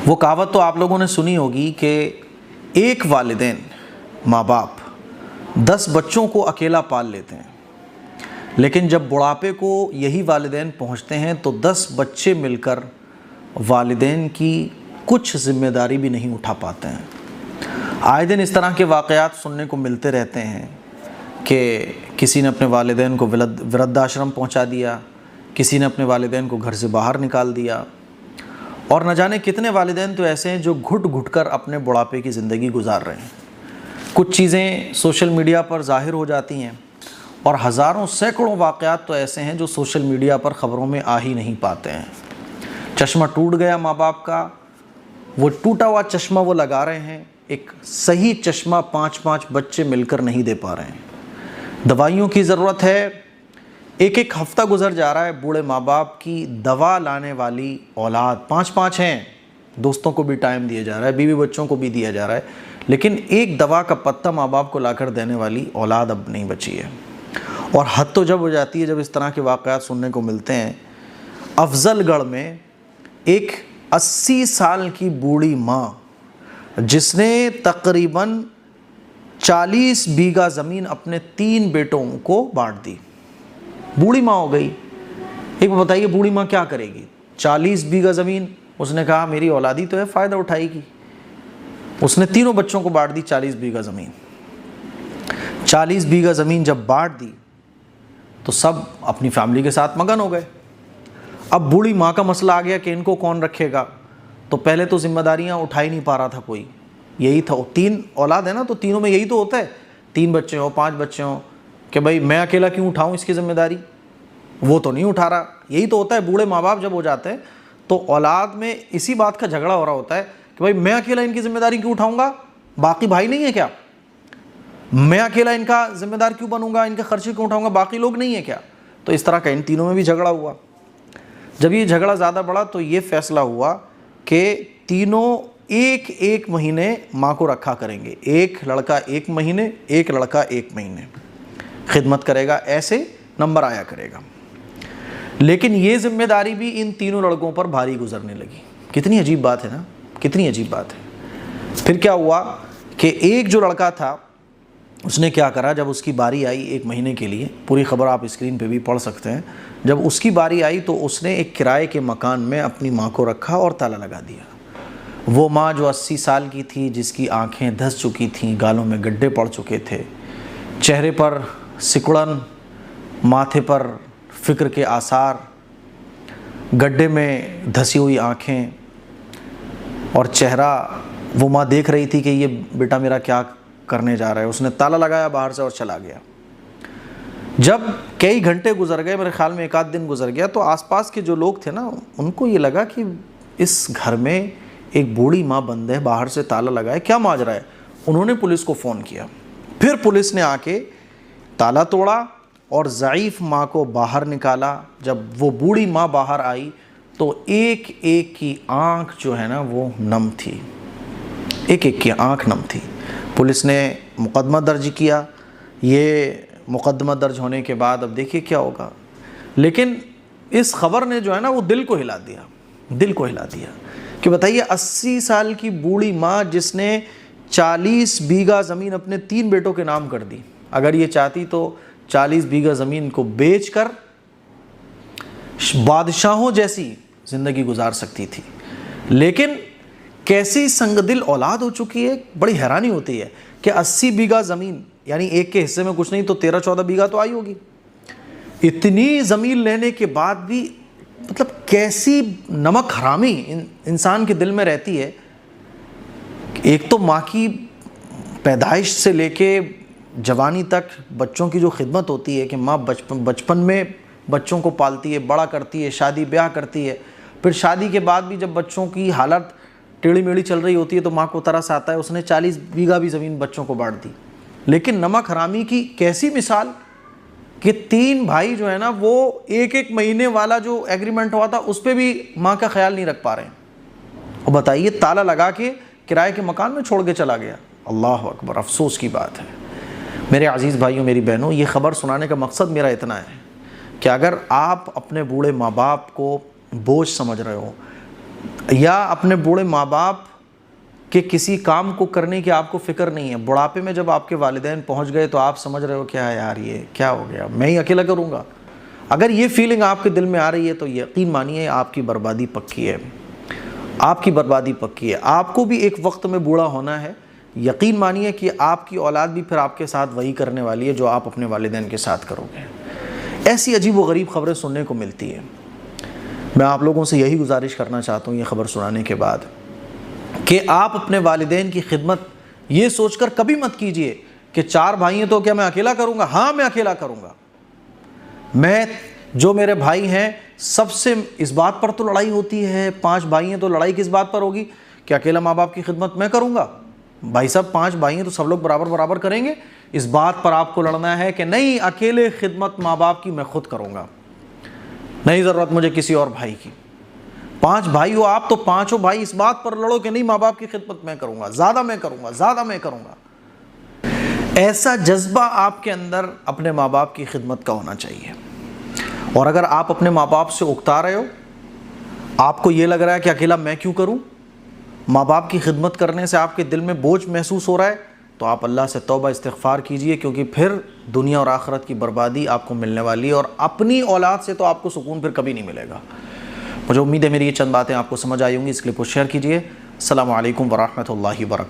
وہ کہاوت تو آپ لوگوں نے سنی ہوگی کہ ایک والدین ماں باپ 10 بچوں کو اکیلا پال لیتے ہیں، لیکن جب بڑھاپے کو یہی والدین پہنچتے ہیں تو 10 بچے مل کر والدین کی کچھ ذمہ داری بھی نہیں اٹھا پاتے ہیں۔ آئے دن اس طرح کے واقعات سننے کو ملتے رہتے ہیں کہ کسی نے اپنے والدین کو وردھاشرم پہنچا دیا، کسی نے اپنے والدین کو گھر سے باہر نکال دیا، اور نہ جانے کتنے والدین تو ایسے ہیں جو گھٹ گھٹ کر اپنے بڑھاپے کی زندگی گزار رہے ہیں۔ کچھ چیزیں سوشل میڈیا پر ظاہر ہو جاتی ہیں اور ہزاروں سینکڑوں واقعات تو ایسے ہیں جو سوشل میڈیا پر خبروں میں آ ہی نہیں پاتے ہیں۔ چشمہ ٹوٹ گیا ماں باپ کا، وہ ٹوٹا ہوا چشمہ وہ لگا رہے ہیں، ایک صحیح چشمہ 5 بچے مل کر نہیں دے پا رہے ہیں۔ دوائیوں کی ضرورت ہے، ایک ہفتہ گزر جا رہا ہے، بوڑھے ماں باپ کی دوا لانے والی اولاد 5 ہیں، دوستوں کو بھی ٹائم دیا جا رہا ہے، بیوی بچوں کو بھی دیا جا رہا ہے، لیکن ایک دوا کا پتہ ماں باپ کو لا کر دینے والی اولاد اب نہیں بچی ہے۔ اور حد تو جب ہو جاتی ہے جب اس طرح کے واقعات سننے کو ملتے ہیں۔ افضل گڑھ میں ایک 80 سال کی بوڑھی ماں جس نے تقریباً 40 بیگھہ زمین اپنے 3 بیٹوں کو بانٹ دی، بوڑھی ماں ہو گئی۔ ایک بتائیے بوڑھی ماں کیا کرے گی؟ 40 بیگھہ زمین، اس نے کہا میری اولادی تو ہے، فائدہ اٹھائے گی۔ اس نے تینوں بچوں کو بانٹ دی 40 بیگھہ زمین۔ 40 بیگھہ زمین جب بانٹ دی تو سب اپنی فیملی کے ساتھ مگن ہو گئے۔ اب بوڑھی ماں کا مسئلہ آ گیا کہ ان کو کون رکھے گا، تو پہلے تو ذمہ داریاں اٹھا ہی نہیں پا رہا تھا کوئی، یہی تھا 3 اولاد ہے نا، تو تینوں میں یہی تو ہوتا ہے، 3 بچے ہوں 5 بچے ہوں کہ بھائی میں اکیلا کیوں اٹھاؤں اس کی ذمہ داری، وہ تو نہیں اٹھا رہا۔ یہی تو ہوتا ہے، بوڑھے ماں باپ جب ہو جاتے ہیں تو اولاد میں اسی بات کا جھگڑا ہو رہا ہوتا ہے کہ بھائی میں اکیلا ان کی ذمہ داری کیوں اٹھاؤں گا، باقی بھائی نہیں ہے کیا؟ میں اکیلا ان کا ذمہ دار کیوں بنوں گا، ان کے خرچے کیوں اٹھاؤں گا، باقی لوگ نہیں ہے کیا؟ تو اس طرح کا ان تینوں میں بھی جھگڑا ہوا۔ جب یہ جھگڑا زیادہ بڑھا تو یہ فیصلہ ہوا کہ تینوں ایک مہینے ماں کو رکھا کریں گے، ایک لڑکا 1 مہینے، ایک لڑکا 1 مہینے خدمت کرے گا، ایسے نمبر آیا کرے گا۔ لیکن یہ ذمہ داری بھی ان تینوں لڑکوں پر بھاری گزرنے لگی۔ کتنی عجیب بات ہے نا، کتنی عجیب بات ہے۔ پھر کیا ہوا کہ ایک جو لڑکا تھا اس نے کیا کرا، جب اس کی باری آئی 1 مہینے کے لیے، پوری خبر آپ اسکرین پہ بھی پڑھ سکتے ہیں، جب اس کی باری آئی تو اس نے ایک کرائے کے مکان میں اپنی ماں کو رکھا اور تالا لگا دیا۔ وہ ماں جو 80 سال کی تھی، جس کی آنکھیں دھس چکی تھیں، گالوں میں گڈھے پڑ چکے تھے، چہرے پر سکڑن، ماتھے پر فکر کے آثار، گڈھے میں دھسی ہوئی آنکھیں اور چہرہ، وہ ماں دیکھ رہی تھی کہ یہ بیٹا میرا کیا کرنے جا رہا ہے۔ اس نے تالا لگایا باہر سے اور چلا گیا۔ جب کئی گھنٹے گزر گئے، میرے خیال میں 1 آدھ دن گزر گیا، تو آس پاس کے جو لوگ تھے نا، ان کو یہ لگا کہ اس گھر میں ایک بوڑھی ماں بند ہے، باہر سے تالا لگائے، کیا ماجرا ہے؟ انہوں نے پولیس کو فون کیا۔ پھر پولیس نے آ کے تالا توڑا اور ضعیف ماں کو باہر نکالا۔ جب وہ بوڑھی ماں باہر آئی تو ایک کی آنکھ جو ہے نا وہ نم تھی، ایک کی آنکھ نم تھی۔ پولیس نے مقدمہ درج کیا۔ یہ مقدمہ درج ہونے کے بعد اب دیکھیے کیا ہوگا، لیکن اس خبر نے جو ہے نا وہ دل کو ہلا دیا کہ بتائیے 80 سال کی بوڑھی ماں جس نے 40 بیگھہ زمین اپنے 3 بیٹوں کے نام کر دی، اگر یہ چاہتی تو 40 بیگھہ زمین کو بیچ کر بادشاہوں جیسی زندگی گزار سکتی تھی، لیکن کیسی سنگ دل اولاد ہو چکی ہے۔ بڑی حیرانی ہوتی ہے کہ 80 بیگھہ زمین، یعنی ایک کے حصے میں کچھ نہیں تو 13-14 بیگھہ تو آئی ہوگی، اتنی زمین لینے کے بعد بھی مطلب کیسی نمک حرامی انسان کے دل میں رہتی ہے۔ ایک تو ماں کی پیدائش سے لے کے جوانی تک بچوں کی جو خدمت ہوتی ہے کہ ماں بچپن میں بچوں کو پالتی ہے، بڑا کرتی ہے، شادی بیاہ کرتی ہے، پھر شادی کے بعد بھی جب بچوں کی حالت ٹیڑھی میڑھی چل رہی ہوتی ہے تو ماں کو ترس آتا ہے، اس نے 40 بیگھہ بھی زمین بچوں کو بانٹ دی۔ لیکن نمک حرامی کی کیسی مثال کہ 3 بھائی جو ہے نا وہ ایک مہینے والا جو ایگریمنٹ ہوا تھا اس پہ بھی ماں کا خیال نہیں رکھ پا رہے ہیں۔ اور بتائیے تالا لگا کے کرائے کے مکان میں چھوڑ کے چلا گیا۔ اللہ اکبر، افسوس کی بات ہے۔ میرے عزیز بھائیوں، میری بہنوں، یہ خبر سنانے کا مقصد میرا اتنا ہے کہ اگر آپ اپنے بوڑھے ماں باپ کو بوجھ سمجھ رہے ہو، یا اپنے بوڑھے ماں باپ کہ کسی کام کو کرنے کی آپ کو فکر نہیں ہے. بڑھاپے میں جب آپ کے والدین پہنچ گئے تو آپ سمجھ رہے ہو کیا یار یہ کیا ہو گیا, میں ہی اکیلا کروں گا. اگر یہ فیلنگ آپ کے دل میں آ رہی ہے تو یقین مانیے آپ کی بربادی پکی ہے, آپ کی بربادی پکی ہے. آپ کو بھی ایک وقت میں بوڑھا ہونا ہے. یقین مانیے کہ آپ کی اولاد بھی پھر آپ کے ساتھ وہی کرنے والی ہے جو آپ اپنے والدین کے ساتھ کرو گے. ایسی عجیب و غریب خبریں سننے کو ملتی ہیں. میں آپ لوگوں سے یہی گزارش کرنا چاہتا ہوں یہ خبر سنانے کے بعد کہ آپ اپنے والدین کی خدمت یہ سوچ کر کبھی مت کیجئے کہ 4 بھائی ہیں تو کیا میں اکیلا کروں گا. ہاں میں اکیلا کروں گا. میں جو میرے بھائی ہیں سب سے اس بات پر تو لڑائی ہوتی ہے, 5 بھائی ہیں تو لڑائی کس بات پر ہوگی کہ اکیلا ماں باپ کی خدمت میں کروں گا. بھائی صاحب 5 بھائی ہیں تو سب لوگ برابر برابر کریں گے. اس بات پر آپ کو لڑنا ہے کہ نہیں, اکیلے خدمت ماں باپ کی میں خود کروں گا, نہیں ضرورت مجھے کسی اور بھائی کی. 5 بھائی ہو آپ تو 5 بھائی اس بات پر لڑو کہ نہیں ماں باپ کی خدمت میں کروں گا, زیادہ میں کروں گا, زیادہ میں کروں گا. ایسا جذبہ آپ کے اندر اپنے ماں باپ کی خدمت کا ہونا چاہیے. اور اگر آپ اپنے ماں باپ سے اکتا رہے ہو, آپ کو یہ لگ رہا ہے کہ اکیلا میں کیوں کروں, ماں باپ کی خدمت کرنے سے آپ کے دل میں بوجھ محسوس ہو رہا ہے, تو آپ اللہ سے توبہ استغفار کیجئے, کیونکہ پھر دنیا اور آخرت کی بربادی آپ کو ملنے والی ہے, اور اپنی اولاد سے تو آپ کو سکون پھر کبھی نہیں ملے گا. مجھے امید ہے میری یہ چند باتیں آپ کو سمجھ آئی ہوں گی. اس کلپ کو شیئر کیجئے. السلام علیکم ورحمۃ اللہ وبرکاتہ.